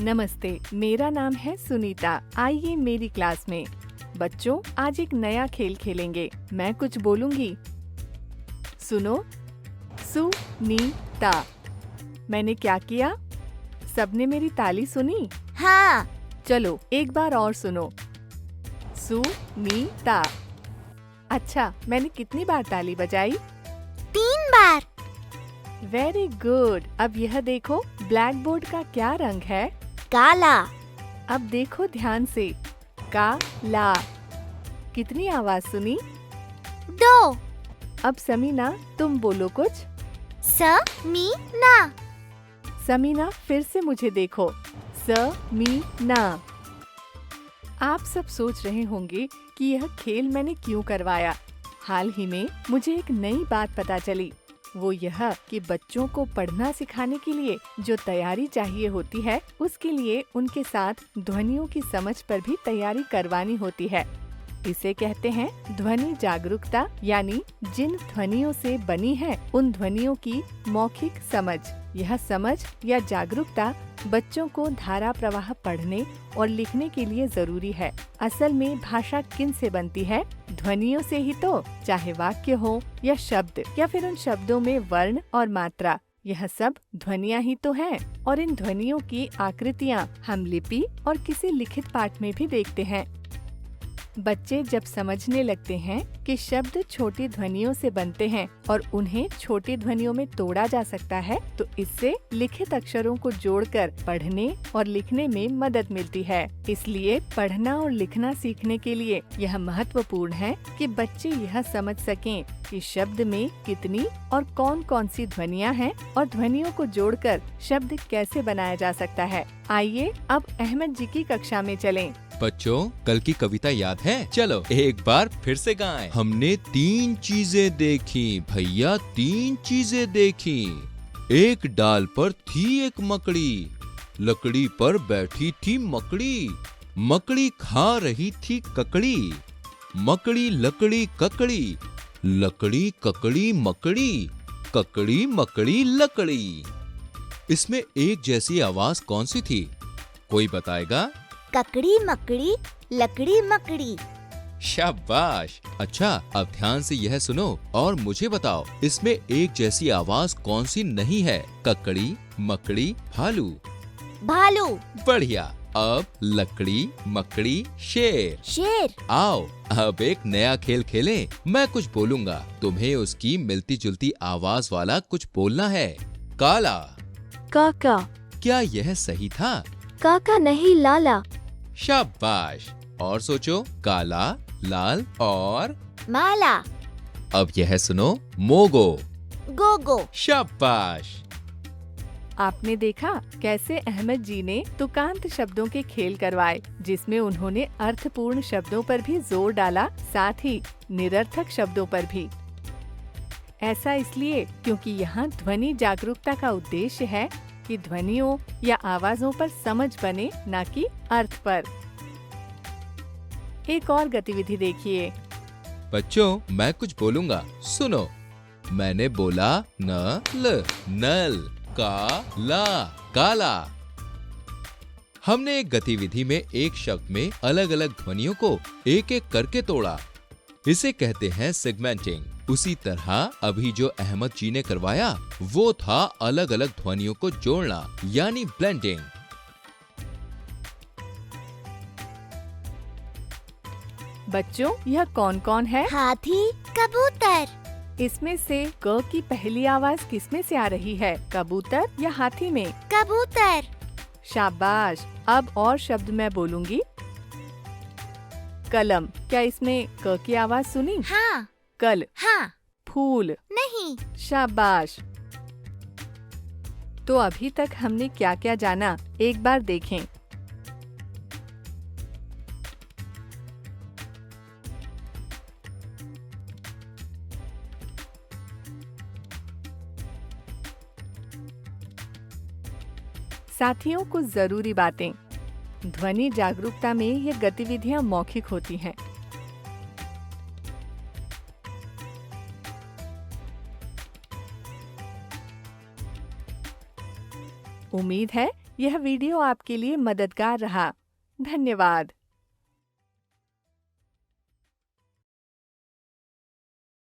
नमस्ते, मेरा नाम है सुनीता। आइए मेरी क्लास में। बच्चों, आज एक नया खेल खेलेंगे। मैं कुछ बोलूंगी, सुनो। सुनीता। मैंने क्या किया? सबने मेरी ताली सुनी? हाँ। चलो एक बार और सुनो। सुनीता। अच्छा, मैंने कितनी बार ताली बजाई? 3 बार। Very good. अब यह देखो, ब्लैक बोर्ड का क्या रंग है? काला। अब देखो ध्यान से, काला। कितनी आवाज सुनी? 2। अब समीना, तुम बोलो कुछ। समीना। समीना, फिर से मुझे देखो। समीना। आप सब सोच रहे होंगे कि यह खेल मैंने क्यों करवाया। हाल ही में मुझे एक नई बात पता चली। वो यह कि बच्चों को पढ़ना सिखाने के लिए जो तैयारी चाहिए होती है, उसके लिए उनके साथ ध्वनियों की समझ पर भी तैयारी करवानी होती है। इसे कहते हैं ध्वनि जागरूकता, यानी जिन ध्वनियों से बनी है उन ध्वनियों की मौखिक समझ। यह समझ या जागरूकता बच्चों को धारा प्रवाह पढ़ने और लिखने के लिए जरूरी है। असल में भाषा किन से बनती है? ध्वनियों से ही तो, चाहे वाक्य हो या शब्द, या फिर उन शब्दों में वर्ण और मात्रा। यह सब ध्वनियाँ ही तो हैं। और इन ध्वनियों की आकृतियाँ हम लिपि और किसी लिखित पाठ में भी देखते हैं। बच्चे जब समझने लगते हैं कि शब्द छोटी ध्वनियों से बनते हैं और उन्हें छोटी ध्वनियों में तोड़ा जा सकता है, तो इससे लिखित अक्षरों को जोड़कर पढ़ने और लिखने में मदद मिलती है। इसलिए पढ़ना और लिखना सीखने के लिए यह महत्वपूर्ण है कि बच्चे यह समझ सकें कि शब्द में कितनी और कौन कौन सी ध्वनियाँ हैं और ध्वनियों को जोड़कर शब्द कैसे बनाया जा सकता है। आइए अब अहमद जी की कक्षा में चलें। बच्चों, कल की कविता याद है? चलो एक बार फिर से गाएं। हमने 3 चीजें देखी भैया, 3 चीजें देखी। एक डाल पर थी एक मकड़ी, लकड़ी पर बैठी थी मकड़ी। मकड़ी खा रही थी ककड़ी, मकड़ी लकड़ी ककड़ी, लकड़ी ककड़ी मकड़ी, ककड़ी मकड़ी लकड़ी। इसमें एक जैसी आवाज कौन सी थी? कोई बताएगा? ककड़ी मकड़ी लकड़ी मकड़ी। शाबाश। अच्छा, अब ध्यान से यह सुनो और मुझे बताओ, इसमें एक जैसी आवाज कौन सी नहीं है? ककड़ी, मकड़ी, भालू। भालू। बढ़िया। अब लकड़ी, मकड़ी, शेर। शेर। आओ अब एक नया खेल खेलें। मैं कुछ बोलूंगा, तुम्हें उसकी मिलती जुलती आवाज वाला कुछ बोलना है। काला। काका। क्या यह सही था? काका नहीं, लाला। शाबाश। और सोचो, काला, लाल और माला। अब यह सुनो, मोगो। गोगो। शाबाश। आपने देखा कैसे अहमद जी ने तुकांत शब्दों के खेल करवाए, जिसमें उन्होंने अर्थपूर्ण शब्दों पर भी जोर डाला, साथ ही निरर्थक शब्दों पर भी। ऐसा इसलिए क्योंकि यहाँ ध्वनि जागरूकता का उद्देश्य है कि ध्वनियों या आवाजों पर समझ बने, न कि अर्थ पर। एक और गतिविधि देखिए। बच्चों, मैं कुछ बोलूंगा, सुनो। मैंने बोला नल, नल, काला, काला। हमने एक गतिविधि में एक शब्द में अलग अलग ध्वनियों को एक एक करके तोड़ा। इसे कहते हैं सेगमेंटिंग। उसी तरह अभी जो अहमद जी ने करवाया वो था अलग अलग ध्वनियों को जोड़ना, यानी ब्लेंडिंग। बच्चों, यह कौन कौन है? हाथी, कबूतर। इसमें से क की पहली आवाज किसमें से आ रही है? कबूतर या हाथी में? कबूतर। शाबाश। अब और शब्द मैं बोलूंगी। कलम। क्या इसमें क की आवाज सुनी? हाँ। कल। हाँ। फूल। नहीं। शाबाश। तो अभी तक हमने क्या क्या जाना, एक बार देखें। साथियों, कुछ जरूरी बातें। ध्वनि जागरूकता में ये गतिविधियां मौखिक होती हैं। उम्मीद है यह वीडियो आपके लिए मददगार रहा। धन्यवाद।